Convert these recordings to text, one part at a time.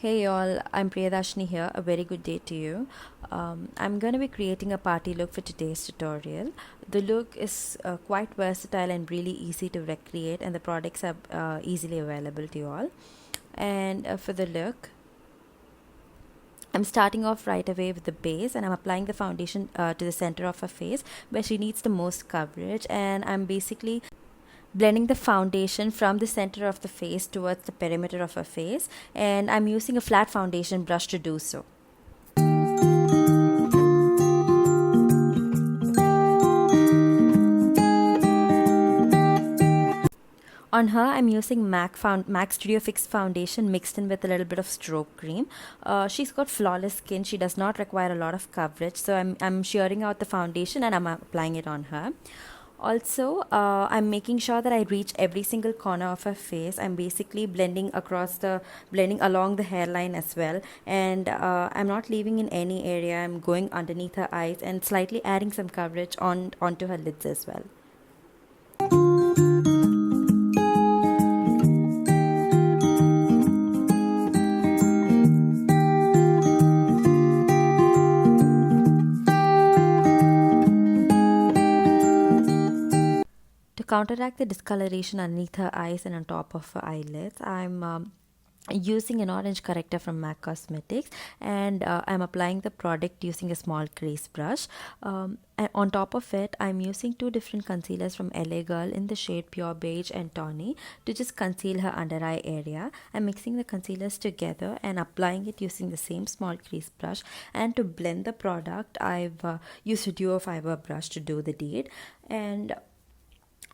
Hey y'all, I'm Priyadashni here. A very good day to you. I'm going to be creating a party look for today's tutorial. The look is quite versatile and really easy to recreate, and the products are easily available to you all. And for the look, I'm starting off right away with the base, and I'm applying the foundation to the center of her face where she needs the most coverage. And I'm basically blending the foundation from the center of the face towards the perimeter of her face, and I'm using a flat foundation brush to do so. On her, I'm using MAC Studio Fix foundation mixed in with a little bit of stroke cream. She's got flawless skin. She does not require a lot of coverage, so I'm shearing out the foundation and I'm applying it on her. Also, I'm making sure that I reach every single corner of her face. I'm basically blending along the hairline as well, and I'm not leaving in any area. I'm going underneath her eyes and slightly adding some coverage onto her lids as well. To counteract the discoloration underneath her eyes and on top of her eyelids, I'm using an orange corrector from MAC Cosmetics, and I'm applying the product using a small crease brush. And on top of it, I'm using two different concealers from LA Girl in the shade Pure Beige and Tawny to just conceal her under eye area. I'm mixing the concealers together and applying it using the same small crease brush. And to blend the product, I've used a duo fiber brush to do the deed. And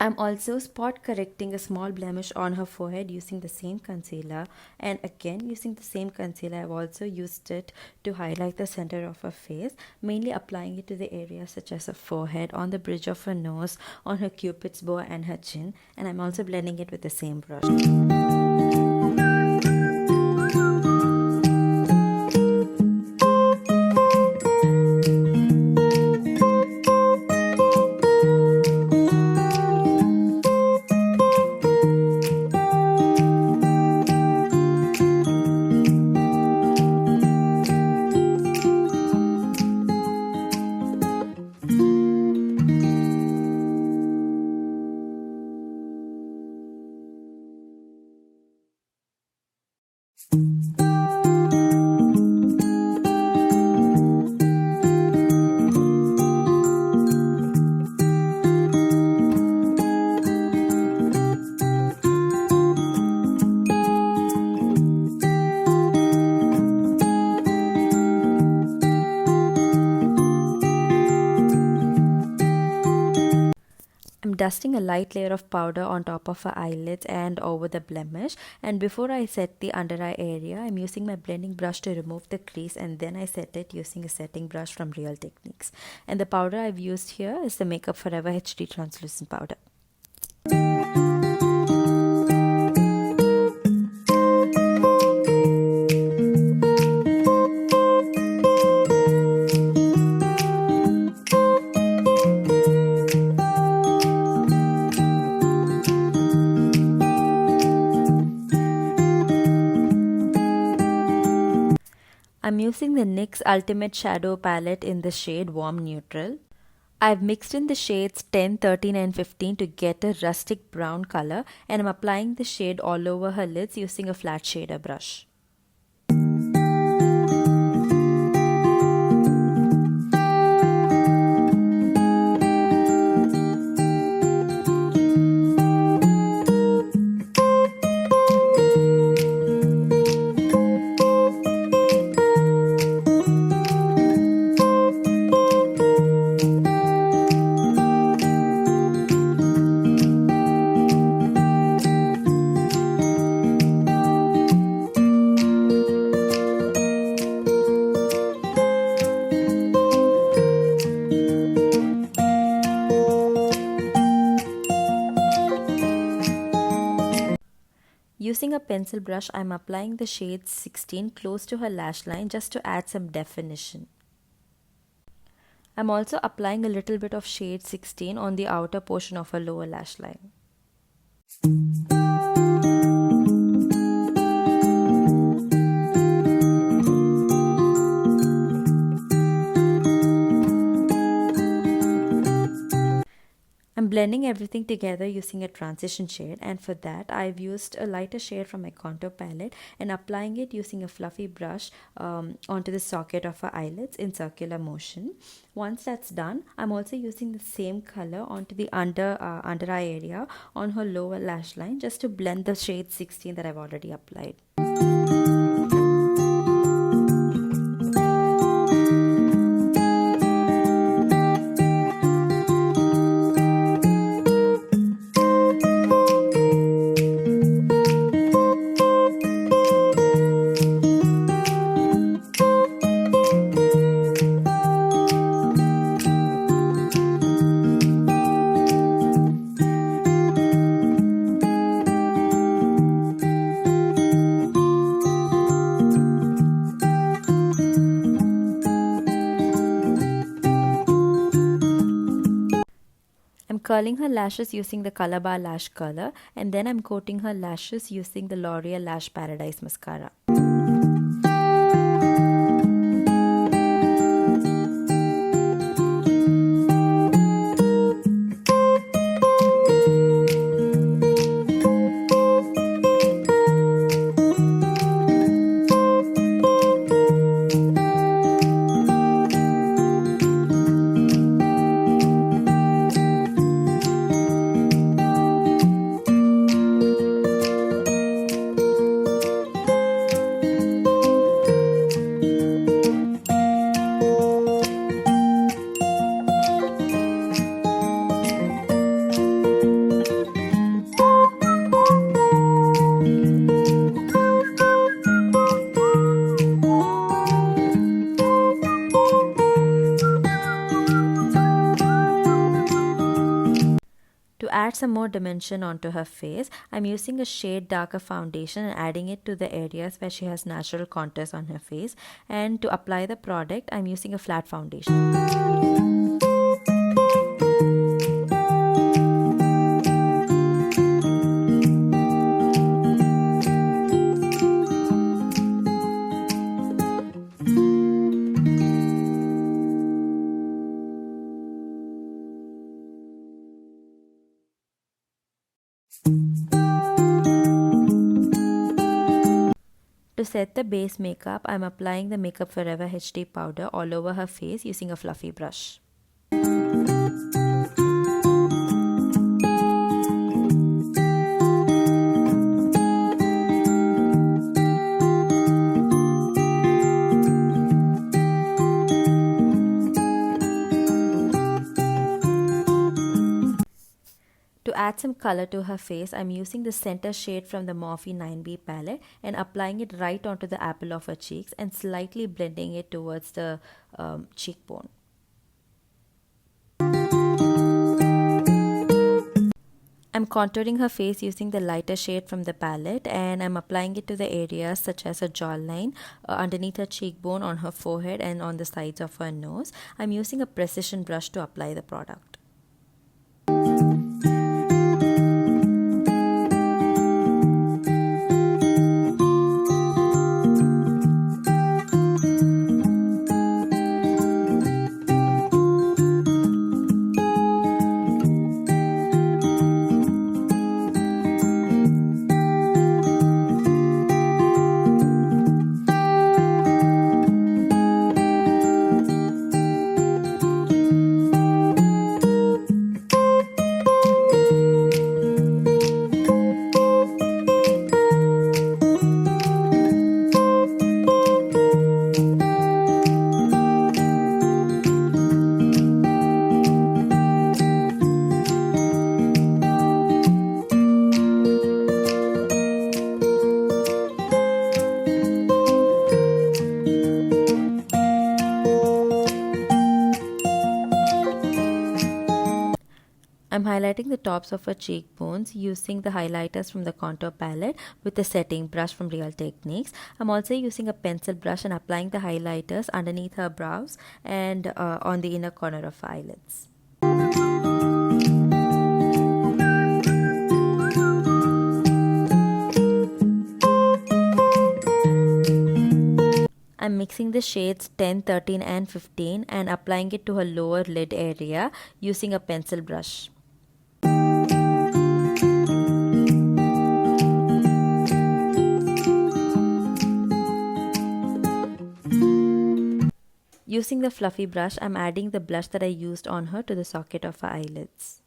I'm also spot correcting a small blemish on her forehead using the same concealer, and again using the same concealer I've also used it to highlight the center of her face, mainly applying it to the areas such as her forehead, on the bridge of her nose, on her cupid's bow and her chin, and I'm also blending it with the same brush. I'm dusting a light layer of powder on top of her eyelids and over the blemish, and before I set the under eye area, I'm using my blending brush to remove the crease, and then I set it using a setting brush from Real Techniques. And the powder I've used here is the Makeup Forever HD translucent powder. I'm using the NYX Ultimate Shadow Palette in the shade Warm Neutral. I've mixed in the shades 10, 13 and 15 to get a rustic brown color, and I'm applying the shade all over her lids using a flat shader brush. Using a pencil brush, I'm applying the shade 16 close to her lash line just to add some definition. I'm also applying a little bit of shade 16 on the outer portion of her lower lash line. blending everything together using a transition shade, and for that I've used a lighter shade from my contour palette and applying it using a fluffy brush onto the socket of her eyelids in circular motion. Once that's done, I'm also using the same color onto the under eye area on her lower lash line just to blend the shade 16 that I've already applied. I'm curling her lashes using the Color Bar Lash Curler, and then I'm coating her lashes using the L'Oreal Lash Paradise Mascara. To add some more dimension onto her face, I'm using a shade darker foundation and adding it to the areas where she has natural contours on her face. And to apply the product, I'm using a flat foundation. To set the base makeup, I'm applying the Makeup Forever HD powder all over her face using a fluffy brush. To add some color to her face, I'm using the center shade from the Morphe 9B palette and applying it right onto the apple of her cheeks and slightly blending it towards the cheekbone. I'm contouring her face using the lighter shade from the palette, and I'm applying it to the areas such as her jawline, underneath her cheekbone, on her forehead and on the sides of her nose. I'm using a precision brush to apply the product. I'm highlighting the tops of her cheekbones using the highlighters from the contour palette with the setting brush from Real Techniques. I'm also using a pencil brush and applying the highlighters underneath her brows and on the inner corner of her eyelids. I'm mixing the shades 10, 13 and 15 and applying it to her lower lid area using a pencil brush. Using the fluffy brush, I'm adding the blush that I used on her to the socket of her eyelids.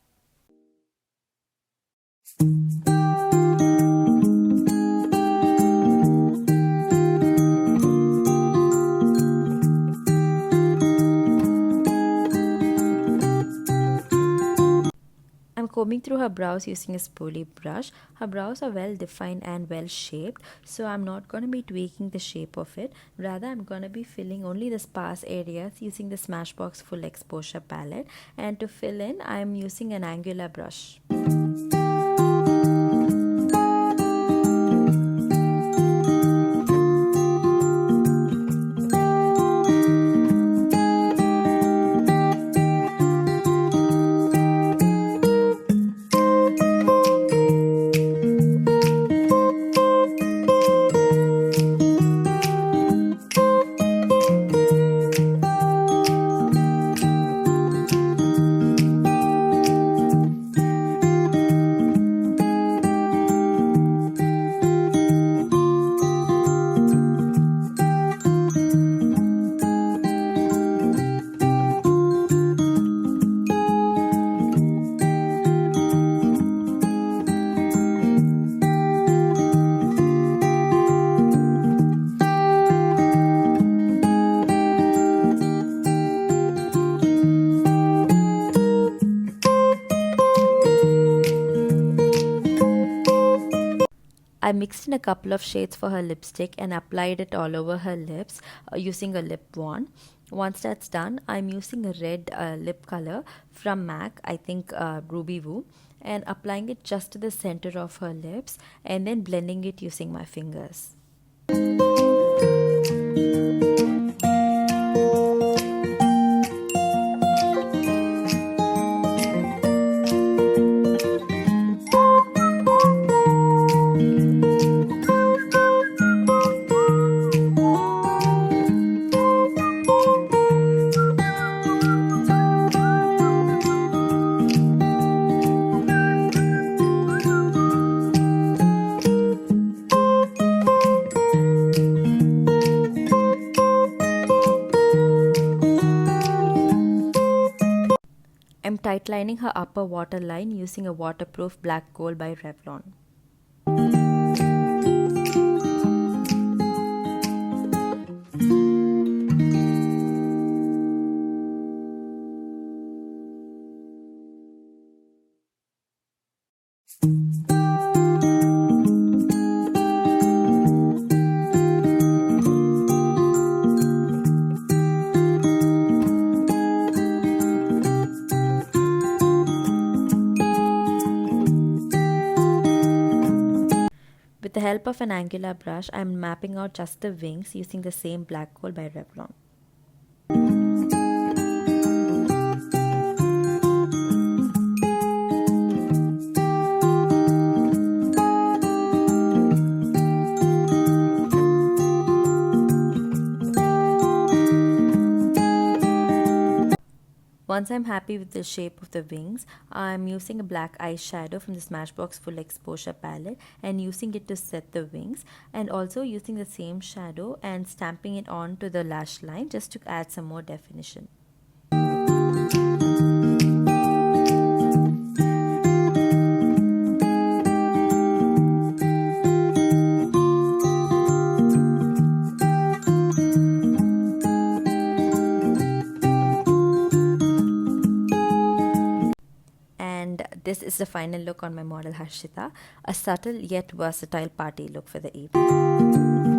I'm combing through her brows using a spoolie brush. Her brows are well defined and well shaped, so I'm not going to be tweaking the shape of it. Rather, I'm going to be filling only the sparse areas using the Smashbox Full Exposure palette, and to fill in, I'm using an angular brush. I mixed in a couple of shades for her lipstick and applied it all over her lips using a lip wand. Once that's done, I'm using a red lip color from MAC, I think Ruby Woo, and applying it just to the center of her lips and then blending it using my fingers. I'm tightlining her upper waterline using a waterproof black gold by Revlon. With the help of an angular brush, I am mapping out just the wings using the same black gold by Revlon. Once I'm happy with the shape of the wings, I'm using a black eyeshadow from the Smashbox Full Exposure palette and using it to set the wings, and also using the same shadow and stamping it onto the lash line just to add some more definition. This is the final look on my model Harshita, a subtle yet versatile party look for the evening.